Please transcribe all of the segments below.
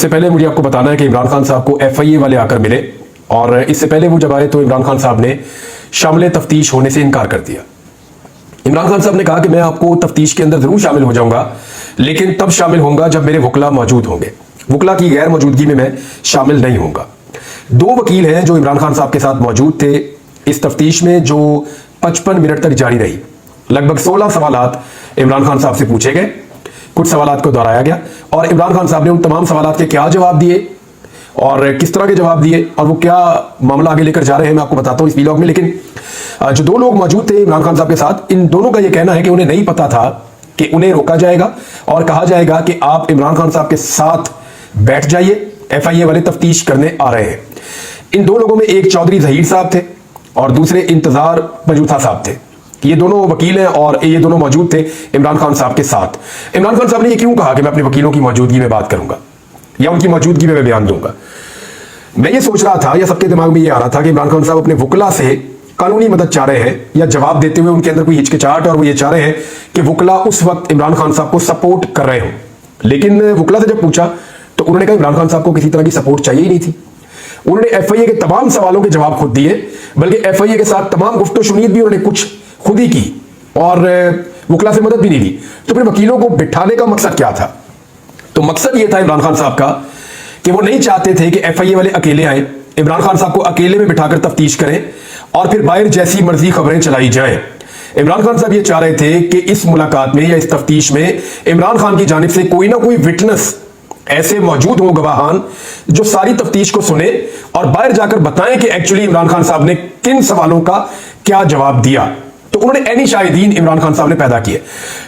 इससे पहले मुझे आपको बताना है कि इमरान खान साहब को एफआईए वाले आकर मिले और इससे पहले वो जब आए तो इमरान खान साहब ने शामिल तफ्तीश होने से इनकार कर दिया। इमरान खान साहब ने कहा कि मैं आपको तफ्तीश के अंदर जरूर शामिल हो जाऊंगा, लेकिन तब शामिल होऊंगा जब मेरे वकला मौजूद होंगे। वकला की गैर मौजूदगी में मैं शामिल नहीं होऊंगा। दो वकील हैं जो इमरान खान साहब के साथ मौजूद थे इस तफ्तीश में, जो 55 मिनट तक जारी रही। लगभग 16 सवालात इमरान खान साहब से पूछे गए, कुछ सवालात को दोहराया गया और इमरान खान साहब ने उन तमाम सवालात के क्या जवाब दिए और किस तरह के जवाब दिए और वो क्या मामला आगे लेकर जा रहे हैं मैं आपको बताता हूं इस वीलॉग में। लेकिन जो दो लोग मौजूद थे इमरान खान साहब के साथ, इन दोनों का यह कहना है कि उन्हें नहीं पता था कि उन्हें रोका जाएगा और कहा जाएगा कि आप इमरान खान साहब के साथ बैठ जाइए, एफआईए वाले तफ्तीश करने आ रहे हैं। इन दो लोगों में एक चौधरी जहीर साहब थे और दूसरे इंतजार बजूथा साहब थे। ये दोनों वकील हैं और ये दोनों मौजूद थे इमरान खान साहब के साथ। इमरान खान साहब ने ये क्यों कहा कि मैं अपने वकीलों की मौजूदगी में बात करूंगा या उनकी मौजूदगी में मैं बयान दूंगा? मैं ये सोच रहा था या सबके दिमाग में ये आ रहा था कि इमरान खान साहब अपने वकला से कानूनी मदद चाह रहे हैं या जवाब देते हुए उनके अंदर कोई हिचकिचाहट और वो ये चाह रहे हैं कि वकला उस वक्त इमरान खान साहब को सपोर्ट कर रहे हों। लेकिन वकला से जब पूछा तो उन्होंने कहा इमरान खान साहब को किसी तरह की सपोर्ट चाहिए ही नहीं थी। उन्होंने एफआईए के तमाम सवालों के जवाब खुद दिए, बल्कि एफआईए के साथ तमाम गुफ्तो शुनीद भी उन्होंने कुछ खुद ही की और वकला से मदद भी नहीं ली। तो फिर वकीलों को बिठाने का मकसद क्या था? तो मकसद यह था इमरान खान साहब का कि वो नहीं चाहते थे कि एफआईए वाले अकेले आए, इमरान खान साहब को अकेले में बिठाकर तफ्तीश करें और फिर बाहर जैसी मर्जी खबरें चलाई जाएं। इमरान खान साहब ये चाह रहे थे कि इस मुलाकात में या इस तफ्तीश में इमरान खान की जानिब से कोई ना कोई विटनेस ऐसे मौजूद हो, गवाहान, जो सारी तफ्तीश को सुने और बाहर जाकर बताएं कि एक्चुअली इमरान खान साहब ने किन सवालों का क्या जवाब दिया। तो उन्होंने एनी शाहिदीन इमरान खान साहब ने पैदा किए।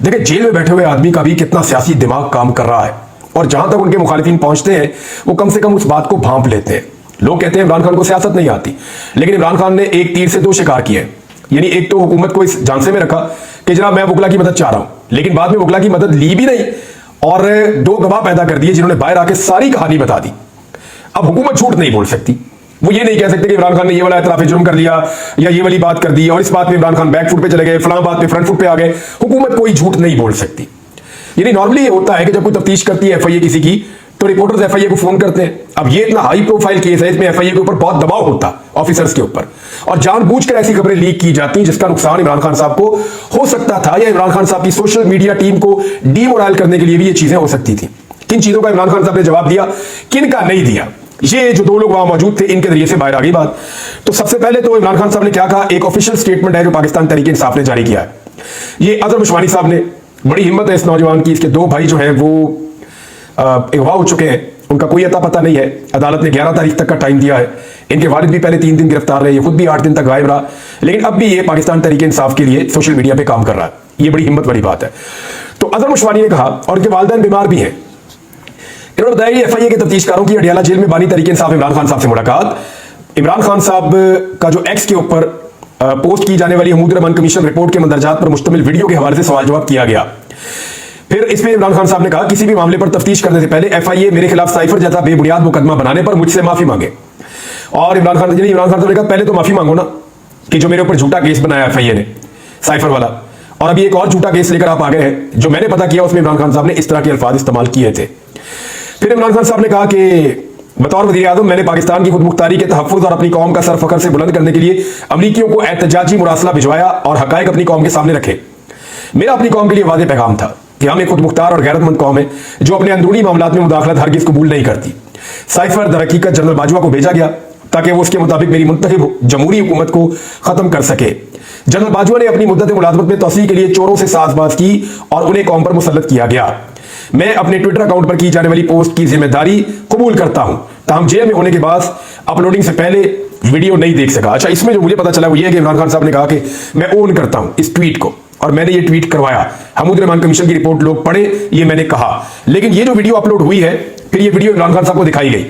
देखिए, जेल में बैठे हुए आदमी का भी कितना सियासी दिमाग काम कर रहा है और जहां तक उनके मुखालिफिन पहुंचते हैं वो कम से कम उस बात को भांप लेते हैं। लोग कहते हैं इमरान खान को सियासत नहीं आती, लेकिन इमरान खान ने एक तीर से दो शिकार किए। यानी एक तो हुकूमत को इस झांसे में रखा कि जनाब मैं वकला की मदद चाह रहा हूं, लेकिन बाद में वकला की मदद ली भी नहीं और दो गवाह पैदा कर दिए जिन्होंने बाहर आके सारी कहानी बता दी। अब हुकूमत झूठ नहीं बोल सकती, वो ये नहीं कह सकते कि इमरान खान ने ये वाला इतराफ़ जुर्म कर लिया या ये वाली बात कर दी और इस बात में इमरान खान बैक फुट पे चले गए, फलां बात पे फ्रंट फुट पे आ गए। हुकूमत कोई झूठ नहीं बोल सकती। यानी नॉर्मली ये होता है कि जब कोई तफ्तीश करती है एफआईए किसी की तो रिपोर्टर्स एफआईए को फोन करते हैं। अब ये इतना हाई प्रोफाइल केस है, इसमें एफआईए के ऊपर बहुत दबाव होता ऑफिसर्स के ऊपर और जानबूझकर ऐसी खबरें लीक की जाती जिसका नुकसान इमरान खान साहब को हो सकता था या इमरान खान साहब की सोशल मीडिया टीम को डीमोरल करने के लिए भी ये चीजें हो सकती थी। किन चीजों का इमरान खान साहब ने जवाब दिया, किन का नहीं दिया, ये जो दो लोग वहां मौजूद थे इनके जरिए से बाहर आ गई बात। तो सबसे पहले तो इमरान खान साहब ने क्या कहा, एक ऑफिशियल स्टेटमेंट है जो पाकिस्तान तहरीक इंसाफ ने जारी किया है। ये अजहर उस्मानी साहब ने, बड़ी हिम्मत है इस नौजवान की, इसके दो भाई जो हैं वो अगवा हो चुके हैं, उनका कोई अता पता नहीं है। अदालत ने 11 तारीख तक का टाइम दिया है। इनके वालिद भी पहले 3 दिन गिरफ्तार रहे, ये खुद भी 8 दिन तक गायब रहा, लेकिन अब भी ये पाकिस्तान तहरीक इंसाफ के लिए सोशल मीडिया पे काम कर रहा है। ये बड़ी हिम्मत वाली बात है। तो अजहर उस्मानी ने कहा, और उनके वालिदैन बीमार भी हैं, इन्होंने बताया एफआईए के तफ्तीशकारों की अडियाला जेल में बानी तहरीक इंसाफ इमरान खान साहब से मुलाकात। इमरान खान साहब का जो एक्स के ऊपर पोस्ट की जाने वाली हमूद रहमान कमीशन रिपोर्ट के मंदरजात पर मुश्तमिल वीडियो के हवाले से सवाल जवाब किया गया। फिर इसमें इमरान खान साहब ने कहा, किसी भी मामले पर तफ्तीश करने से पहले एफआईए मेरे खिलाफ साइफर जैसा बेबुनियाद मुकदमा बनाने पर मुझसे माफी मांगे। और इमरान खान साहब ने कहा, पहले तो माफी मांगो ना कि जो मेरे ऊपर झूठा केस बनाया एफआईए ने, साइफर वाला, और अभी एक और झूठा केस लेकर आप आ गए हैं जो मैंने पता किया उसमें इमरान खान साहब ने इस तरह के अल्फाज इस्तेमाल किए थे। फिर इमरान खान साहब ने कहा कि बतौर वज़ीर आज़म मैंने पाकिस्तान की खुदमुख्तारी के तहफ़्फ़ुज़ और अपनी कौम का सर फ़ख्र से बुलंद करने के लिए अमरीकियों को एहतजाजी मुरासला भिजवाया और हक़ाइक़ अपनी कौम के सामने रखे। मेरा अपनी कौम के लिए वाज़ेह पैगाम था कि हम एक खुदमुख्तार और गैरतमंद कौम है जो अपने अंदरूनी मामलात में मुदाखलत हरगिज़ कबूल नहीं करती। साइफर दरहकीकत जनरल बाजवा को भेजा गया ताकि वो उसके मुताबिक मेरी मुंतखब जमहूरी हुकूमत को ख़त्म कर सके। जनरल बाजवा ने अपनी मुद्दत मुलाजमत में तोसी के लिए चोरों से साज़बाज़ की और उन्हें कौम पर मुसल्लत किया गया। मैं अपने ट्विटर अकाउंट पर की जाने वाली पोस्ट की जिम्मेदारी कबूल करता हूं, ताहम जेल में होने के बाद अपलोडिंग से पहले वीडियो नहीं देख सका। अच्छा, इसमें जो मुझे पता चला वो ये है कि इमरान खान साहब ने कहा कि मैं ओन करता हूं इस ट्वीट को और मैंने ये ट्वीट करवाया, हमूद रहमान कमीशन की रिपोर्ट लोग पढ़े, ये मैंने कहा। लेकिन ये जो वीडियो अपलोड हुई है, फिर ये वीडियो इमरान खान साहब को दिखाई गई।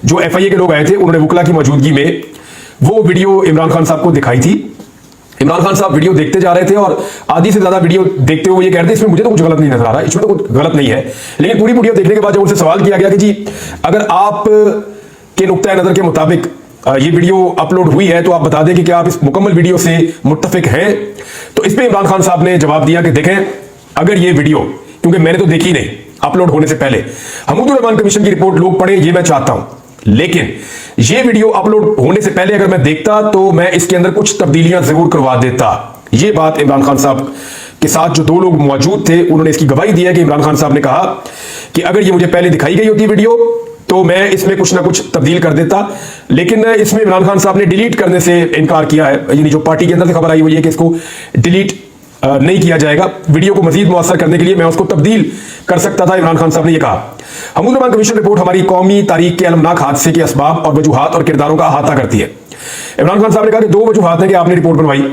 जो एफआईए के लोग आए थे उन्होंने वकला की मौजूदगी में वो वीडियो इमरान खान साहब को दिखाई थी। इमरान खान साहब वीडियो देखते जा रहे थे और आधी से ज्यादा वीडियो देखते हुए ये कह रहे थे इसमें मुझे तो कुछ गलत नहीं नजर आ रहा, इसमें तो कुछ गलत नहीं है। लेकिन पूरी वीडियो देखने के बाद जब उनसे सवाल किया गया कि जी अगर आप के नुक्ता नजर के मुताबिक ये वीडियो अपलोड हुई है तो आप बता दें कि क्या आप इस मुकम्मल वीडियो से मुत्तफिक हैं। तो इस पर इमरान खान साहब ने जवाब दिया कि देखें, अगर ये वीडियो, क्योंकि मैंने तो देखी नहीं, अपलोड होने से पहले हमीदुर रहमान कमीशन की रिपोर्ट लोग पढ़े, ये मैं चाहता हूं। लेकिन ये वीडियो अपलोड होने से पहले अगर मैं देखता तो मैं इसके अंदर कुछ तब्दीलियां जरूर करवा देता। ये बात इमरान खान साहब के साथ जो दो लोग मौजूद थे उन्होंने इसकी गवाही दी है कि इमरान खान साहब ने कहा कि अगर ये मुझे पहले दिखाई गई होती वीडियो तो मैं इसमें कुछ ना कुछ तब्दील कर देता, लेकिन इसमें इमरान खान साहब ने डिलीट करने से इनकार किया है। यानी जो पार्टी के अंदर से खबर आई हुई है कि इसको डिलीट नहीं किया जाएगा, वीडियो को मजीद मुअस्सर करने के लिए मैं उसको तब्दील कर सकता था, इमरान खान साहब ने यह कहा। हमीदुर रहमान कमीशन रिपोर्ट हमारी कौमी तारीख के अलमनाक हादसे के असबाब और वजूहात और किरदारों का अहाता करती है। इमरान खान साहब ने कहा कि दो वजूहात हैं कि आपने रिपोर्ट बनवाई।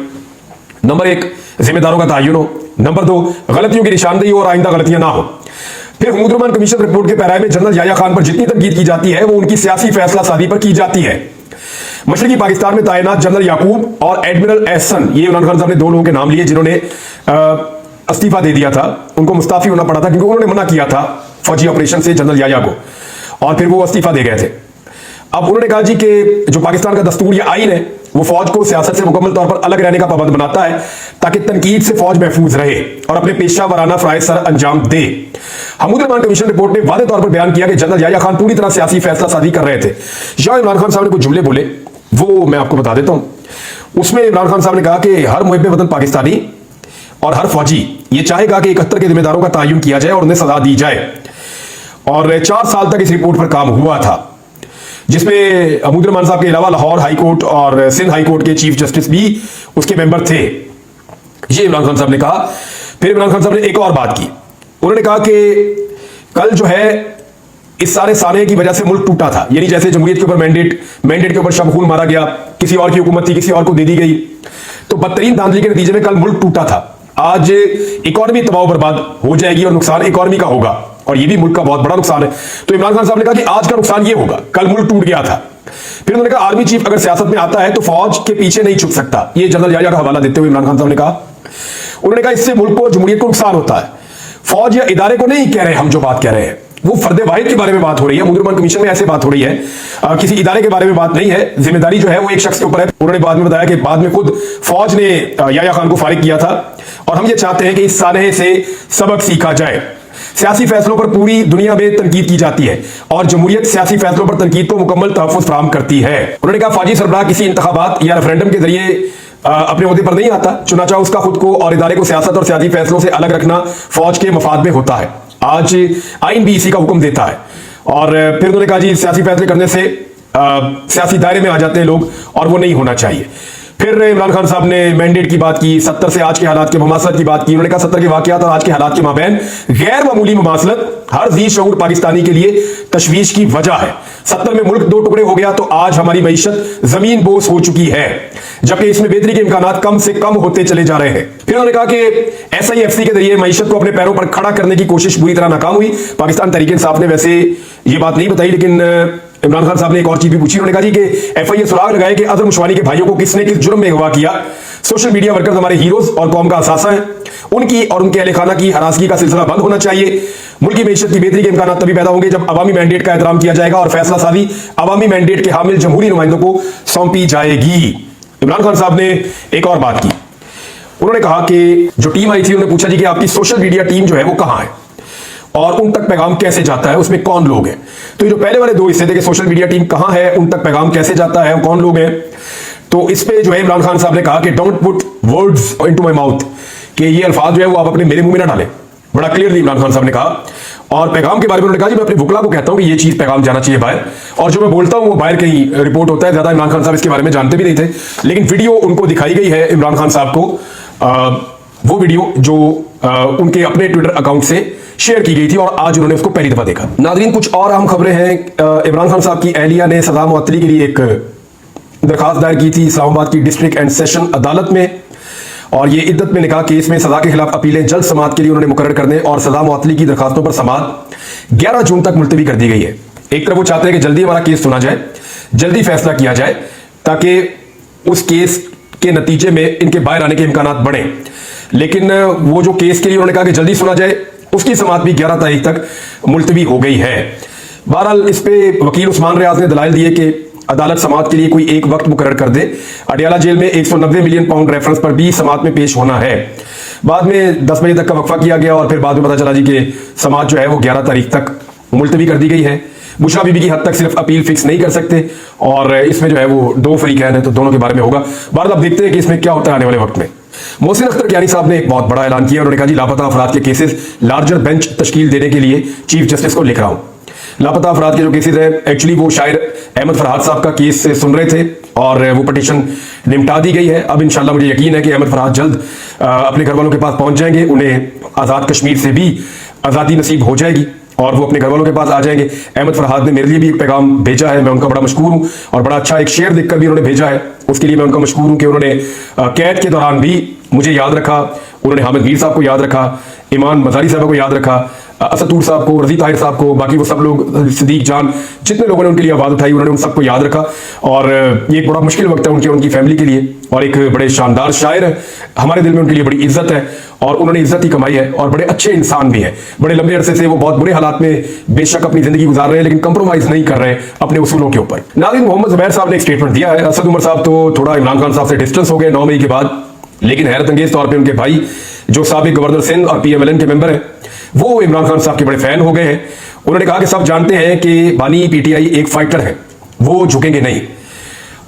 नंबर एक, जिम्मेदारों का तयन हो। नंबर दो, गलतियों की निशानदेही और आइंदा गलतियां ना हो। फिर हमीदुर रहमान कमीशन रिपोर्ट के पैरा में जनरल याह्या खान पर जितनी तनकीद की जाती है वो उनकी सियासी फैसला साजी पर की जाती है। मशरकी पाकिस्तान में तैनात जनरल याकूब और एडमिरल एहसन, ये इमरान खान साहब ने दो लोगों के नाम लिए जिन्होंने इस्तीफा दे दिया था, उनको मुस्ताफी होना पड़ा था क्योंकि उन्होंने मना किया था फौजी ऑपरेशन से जनरल याह्या को, और फिर वो इस्तीफा दे गए थे। अब उन्होंने कहा जी कि जो पाकिस्तान का दस्तूर या आईन है वो फौज को सियासत से मुकम्मल तौर पर अलग रहने का पाबंद बनाता है ताकि तनकीद से फौज महफूज रहे और अपने पेशा वाराना फराइज सर अंजाम दे। हमीदुर रहमान कमीशन रिपोर्ट ने वादे तौर पर बयान किया कि जनरल याह्या खान पूरी तरह सियासी फैसला साजी कर रहे थे। या इमरान खान साहब ने कुछ जुमले बोले, वो मैं आपको बता देता हूं। उसमें इमरान खान साहब ने कहा कि हर मुहिब वतन पाकिस्तानी और हर फौजी ये चाहेगा कि 71 के जिम्मेदारों का तयन किया जाए और उन्हें सजा दी जाए। और 4 साल तक इस रिपोर्ट पर काम हुआ था, जिसमें हमीदुर रहमान साहब के अलावा लाहौर हाई कोर्ट और सिंध हाई कोर्ट के चीफ जस्टिस भी उसके मेंबर थे। ये इमरान खान साहब ने कहा। फिर इमरान खान साहब ने एक और बात की, उन्होंने कहा कि कल जो है इस सारे साने की वजह से मुल्क टूटा था। यानी जैसे जमहूरियत के ऊपर मैंडेट के ऊपर शब खून मारा गया, किसी और की हुकूमत थी, किसी और को दे दी गई, तो बदतरीन धांधली के नतीजे में कल मुल्क टूटा था। आज इकॉनमी तबाह बर्बाद हो जाएगी और नुकसान इकॉनमी का होगा, और ये भी मुल्क का बहुत बड़ा नुकसान है। तो इमरान खान साहब ने कहा कि आज का नुकसान ये होगा, कल मुल्क टूट गया था। फिर उन्होंने कहा आर्मी चीफ अगर सियासत में आता है तो फौज के पीछे नहीं छुप सकता। ये जनरल याह्या का हवाला देते हुए इमरान खान साहब ने कहा। उन्होंने कहा इससे मुल्क को, जमहूरियत को नुकसान होता है। फौज या इदारे को नहीं कह रहे, हम जो बात कह रहे हैं वो फर्द वाहिद के बारे में बात हो रही है। हमीदुर रहमान कमीशन में ऐसे बात हो रही है, किसी इदारे के बारे में बात नहीं है। जिम्मेदारी जो है वो एक शख्स के ऊपर है। उन्होंने बाद में बताया कि बाद में खुद फौज ने याह्या खान को फारिग किया था, और हम ये चाहते हैं कि इस सानहे से सबक सीखा जाए। सियासी फैसलों पर पूरी दुनिया में तनकीद की जाती है और जमहूरियत सियासी फैसलों पर तनकीद को मुकम्मल तहफ़्फ़ुज़ फराहम करती है। उन्होंने कहा फौजी सरबराह किसी इंतखाबात या रेफरेंडम के जरिए अपने ओहदे पर नहीं आता, चुनाचा उसका खुद को और इदारे को सियासत और सियासी फैसलों से अलग रखना फौज के मफाद में होता है। आज आइन भी इसी का हुक्म देता है। और फिर उन्होंने कहा जी सियासी फैसले करने से सियासी दायरे में आ जाते हैं लोग, और वो नहीं होना चाहिए। फिर इमरान खान साहब ने मैंडेट की बात की, 70 से आज के हालात के मुमासलत की बात की। उन्होंने कहा 70 के वाकयात और आज के हालात के माबैन गैर मामूली मुमासलत हर जी शऊर पाकिस्तानी के लिए तशवीश की वजह है। 70 में मुल्क 2 टुकड़े हो गया तो आज हमारी मईशत जमीन बोस हो चुकी है, जबकि इसमें बेहतरी के इम्कानात कम से कम होते चले जा रहे हैं। फिर उन्होंने कहा कि SIFC के जरिए मईशत को अपने पैरों पर खड़ा करने की कोशिश बुरी तरह नाकाम हुई। पाकिस्तान तहरीक इंसाफ ने वैसे ये बात नहीं बताई, लेकिन इमरान खान साहब ने एक और चीज भी पूछी। उन्होंने कहा जी कि FIA सुराग लगाए कि अजहर मुशवानी के भाइयों को किसने किस जुर्म में अगवा किया। सोशल मीडिया वर्कर्स हमारे हीरोज और कौम का असासा है, उनकी और उनके अहले खाना की हरासगी का सिलसिला बंद होना चाहिए। मुल्क की मईशत की बेहतरी के इम्कान तभी पैदा होंगे जब अवामी मैंडेट का एहतराम किया जाएगा और फैसला साजी अवामी मैंडेट के हामिल जमहूरी नुमाइंदों को सौंपी जाएगी। इमरान खान साहब ने एक और बात की। उन्होंने कहा कि जो टीम आई थी उन्होंने पूछा जी कि आपकी सोशल मीडिया टीम जो है वो कहां है और उन तक पैगाम कैसे जाता है, उसमें कौन लोग हैं। तो ये जो पहले वाले 2 हिस्से थे कि सोशल मीडिया टीम कहां है, उन तक पैगाम कैसे जाता है, कौन लोग हैं, तो इस पे जो है इमरान खान साहब ने कहा कि don't put words into my mouth, कि ये अल्फाज जो है वो आप अपने मेरे मुंह में ना डालें। बड़ा क्लियरली इमरान खान साहब ने कहा। और पैगाम के बारे में उन्होंने कहा जी मैं अपने वकला को कहता हूं कि ये चीज पैगाम जाना चाहिए बाहर, और जो मैं बोलता हूं वो बाहर कहीं रिपोर्ट होता है। ज्यादा इमरान खान साहब इसके बारे में जानते भी नहीं थे, लेकिन वीडियो उनको दिखाई गई है इमरान खान साहब को, वो वीडियो जो उनके अपने ट्विटर अकाउंट से शेयर की गई थी और आज उन्होंने उसको पहली दफा देखा। नाज़रीन, कुछ और अहम खबरें हैं। इमरान खान साहब की अहलिया ने सजा मुअत्तली के लिए एक दरखास्त दायर की थी इस्लामाबाद की डिस्ट्रिक्ट एंड सेशन अदालत में, और ये इद्दत में निकाह केस में सजा के खिलाफ अपीलें जल्द समाअत के लिए उन्होंने मुकर्रर करने और सजा मुअत्तली की दरखास्तों पर समाअत 11 जून तक मुलतवी कर दी गई है। एक तरफ वो चाहते हैं कि जल्दी हमारा केस सुना जाए, जल्दी फैसला किया जाए, ताकि उस केस के नतीजे में इनके बाहर आने के इम्कानात बढ़े। लेकिन वो जो केस के लिए उन्होंने कहा कि जल्दी सुना जाए, उसकी समाअत भी 11 तारीख तक मुलतवी हो गई है। बहरहाल इस पे वकील उस्मान रियाज ने दलाइल दिए कि अदालत समाअत के लिए कोई एक वक्त मुकर्रर कर दे। अडियाला जेल में 190 मिलियन पाउंड रेफरेंस पर भी समाअत में पेश होना है। बाद में 10 बजे तक का वक्फा किया गया और फिर बाद में पता चला जी कि समाज जो है वो 11 तारीख तक मुलतवी कर दी गई है। बुशरा बीबी की हद तक सिर्फ अपील फिक्स नहीं कर सकते और इसमें जो है वो 2 फरीकैन है, तो दोनों के बारे में होगा। बहरहाल अब देखते हैं कि इसमें क्या होता है आने वाले वक्त में। मोहसिन अख्तर कियानी साहब ने एक बहुत बड़ा ऐलान किया। उन्होंने कहा जी लापता अफराद के केसेस लार्जर बेंच तश्कील देने के लिए चीफ जस्टिस को लिख रहा हूं। लापता अफराद के जो केसेस है, एक्चुअली वो शायर अहमद फरहाद साहब का केस से सुन रहे थे और वो पटिशन निपटा दी गई है। अब इंशाल्लाह मुझे यकीन है कि अहमद फरहाद जल्द अपने घर वालों के पास पहुंच जाएंगे, उन्हें आज़ाद कश्मीर से भी आज़ादी नसीब हो जाएगी और वो अपने घर वालों के पास आ जाएंगे। अहमद फरहाद ने मेरे लिए भी एक पैगाम भेजा है, मैं उनका बड़ा मशकूर हूं और बड़ा अच्छा एक शेर देखकर भी उन्होंने भेजा है, उसके लिए मैं उनका मशकूर हूं कि उन्होंने कैद के दौरान भी मुझे याद रखा, उन्होंने हामिद मीर साहब को याद रखा, ईमान मजारी साहब को याद रखा, असदूर साहब को, रजी ताहिर साहब को, बाकी वो सब लोग, सिद्दीक जान, जितने लोगों ने उनके लिए आवाज उठाई उन्होंने उन सबको याद रखा। और ये एक बड़ा मुश्किल वक्त है उनकी फैमिली के लिए और एक बड़े शानदार शायर है, हमारे दिल में उनके लिए बड़ी इज्जत है और उन्होंने इज्जत ही कमाई है और बड़े अच्छे इंसान भी हैं। बड़े लंबे अरसे से वो बहुत बुरे हालात में बेशक अपनी जिंदगी गुजार रहे हैं लेकिन कंप्रोमाइज नहीं कर रहे हैं अपने उसूलों के ऊपर। नाज़रीन, मोहम्मद ज़ुबैर साहब ने एक स्टेटमेंट दिया है। असद उमर साहब तो थोड़ा इमरान खान साहब से डिस्टेंस हो गए 9 मई के बाद, लेकिन हैरत अंगेज तौर पर उनके भाई जो साबिक गवर्नर सिंध और PMLN के मेंबर हैं वो इमरान खान साहब के बड़े फैन हो गए हैं। उन्होंने कहा कि सब जानते हैं कि बानी PTI एक फाइटर है, वो झुकेंगे नहीं।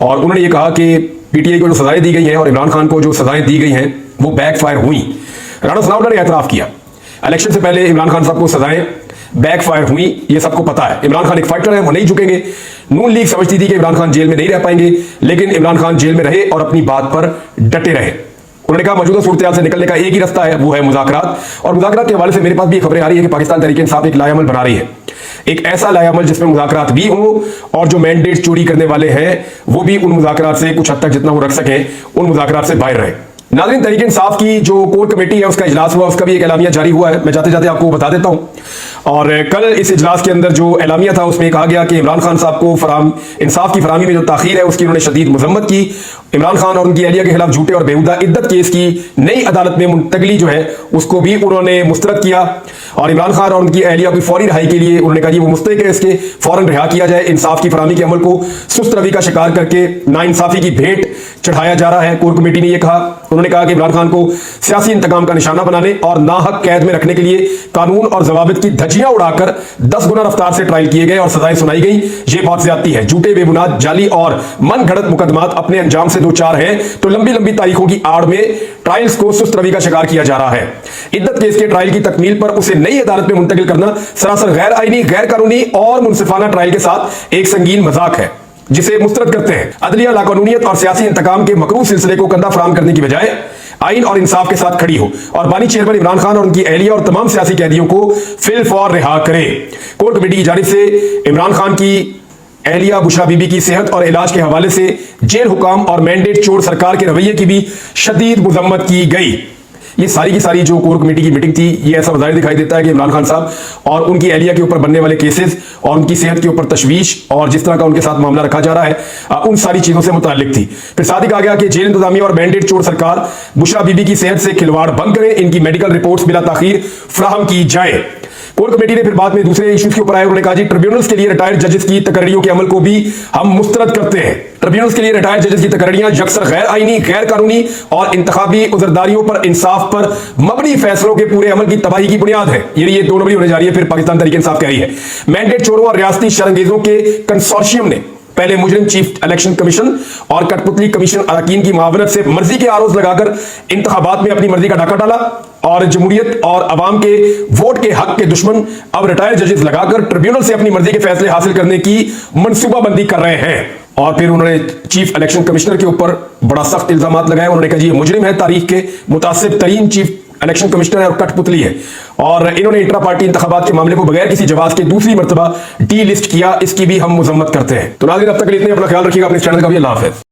और उन्होंने ये कहा कि PTI को जो सजाएं दी गई हैं और इमरान खान को जो सजाएं दी गई हैं वो बैकफायर हुई। राणा सनाउल्लाह ने एतराफ किया इलेक्शन से पहले इमरान खान साहब को सजाएं बैकफायर हुई, ये सबको पता है। इमरान खान एक फाइटर है, वो नहीं झुकेंगे। नून लीग समझती थी कि इमरान खान जेल में नहीं रह पाएंगे, लेकिन इमरान खान जेल में रहे और अपनी बात पर डटे रहे। उन्होंने कहा मौजूदा सूरत से निकलने का एक ही रास्ता है, वो है मुज़ाकरात। और मुज़ाकरात के हवाले से मेरे पास भी खबरें आ रही है कि पाकिस्तान तहरीक इंसाफ एक लायामल बना रही है, एक ऐसा लायामल जिसमें मुज़ाकरात भी हो और जो मैंडेट चोरी करने वाले हैं वो भी उन मुज़ाकरात से कुछ हद तक जितना वो रख सकें उन मुज़ाकरात से बाहर रहे। नाज़रीन, तहरीक इंसाफ की जो कोर कमेटी है उसका इजलास हुआ, उसका भी एक एलामिया जारी हुआ है, मैं जाते जाते आपको बता देता हूं। और कल इस इजलास के अंदर जो एलामिया था उसमें कहा गया कि इमरान खान साहब को इंसाफ की फराहमी में जो ताखीर है उसकी उन्होंने शदीद मजम्मत की। इमरान खान और उनकी अहलिया के खिलाफ झूठे और बेहुदा इद्दत केस की नई अदालत में मुंतकली जो है उसको भी उन्होंने मुस्तरद किया। और इमरान खान और उनकी अहलिया की फौरी रिहाई के लिए उन्होंने कहा जी वो मुस्तहिक है, इसके फौरन रिहा किया जाए। इंसाफ की फराहमी के अमल को सुस्त रवि का शिकार करके नाइंसाफी की भेंट चढ़ाया जा रहा है, कोर कमेटी ने यह कहा। उन्होंने कहा कि इमरान खान को सियासी इंतकाम का निशाना बनाने और नाहक कैद में रखने के लिए कानून और जवाबित की धज्जियां उड़ाकर 10 गुना रफ्तार से ट्रायल किए गए और सजाएं सुनाई गई। ये बहुत ज्यादती है। झूठे, बेबुनियाद, जाली और मन घड़त मुकदमात अपने अंजाम से दो चार हैं तो लंबी लंबी तारीखों की आड़ में ट्रायल्स को सुस्त रवि का शिकार किया जा रहा है। इद्दत केस के ट्रायल की तकमील पर उसे नई अदालत में मुंतकिल करना सरासर गैर आईनी, गैर कानूनी और मुनसिफाना ट्रायल के साथ एक संगीन मजाक है जिसे मुस्तरद करते हैं। अदलिया लाकानूनियत और सियासी इंतकाम के मकरूह सिलसिले को कंधा फराहम करने की बजाय आइन और इंसाफ के साथ खड़ी हो और बानी चेयरमैन इमरान खान और उनकी अहलिया और तमाम सियासी कैदियों को फिलफौर रिहा करे। कोर कमेटी की जानिब से इमरान खान की अहलिया बुशरा बीबी की सेहत और इलाज के हवाले से जेल हुकाम और मैंडेट चोर सरकार के रवैये की भी शदीद मजम्मत की गई। ये सारी की सारी जो कोर कमेटी की मीटिंग थी, ये ऐसा ज़ाहिर दिखाई देता है कि इमरान खान साहब और उनकी अहलिया के ऊपर बनने वाले केसेस और उनकी सेहत के ऊपर तशवीश और जिस तरह का उनके साथ मामला रखा जा रहा है उन सारी चीज़ों से मुताल्लिक थी। फिर साथ ही कहा गया कि जेल इंतजामिया और मैंडेट चोर सरकार बुशरा बीबी की सेहत से खिलवाड़ बंद करें, इनकी मेडिकल रिपोर्ट्स बिला ताखीर फ्राहम की जाए। कोर कमेटी ने फिर बाद में दूसरे इश्यूज के ऊपर आए। उन्होंने कहा जी ट्रिब्यूनल्स के लिए रिटायर्ड जजेस की तकर्रियों के अमल को भी हम मुस्तरद करते हैं। ट्रिब्यूनल्स के लिए रिटायर्ड जजेस की तकर्रियां यकसर गैर आईनी, गैर कानूनी और इंतखाबी उजरदारियों पर इंसाफ पर मबनी फैसलों के पूरे अमल की तबाही की बुनियाद है। ये 2 नंबरी होने जा रही है। फिर पाकिस्तान तहरीक इंसाफ कह रही है मैंडेट चोरों और रियासती शरंगेजों के कंसोर्शियम ने पहले मुजरिम चीफ इलेक्शन कमीशन और कठपुतली कमीशन अरकान की मुआवनत से मर्जी के आरोप लगाकर इंतखाबात में अपनी मर्जी का डाका डाला और जमहूरियत और अवाम के वोट के हक के दुश्मन अब रिटायर्ड जजेस लगाकर ट्रिब्यूनल से अपनी मर्जी के फैसले हासिल करने की मनसूबाबंदी कर रहे हैं। और फिर उन्होंने चीफ इलेक्शन कमिश्नर के ऊपर बड़ा सख्त इल्जाम लगाए। उन्होंने कहा जी ये मुजरिम है, तारीख के मुतासिब तरीन चीफ इलेक्शन कमिश्नर है और कठपुतली है और इन्होंने इंट्रा पार्टी इंतखाबात के मामले को बगैर किसी जवाब के दूसरी मर्तबा डी लिस्ट किया, इसकी भी हम मजम्मत करते हैं। तो नाज़रीन, अब तक इतने, अपना ख्याल रखिएगा, अपने चैनल का भी अल्लाह हाफ़िज़।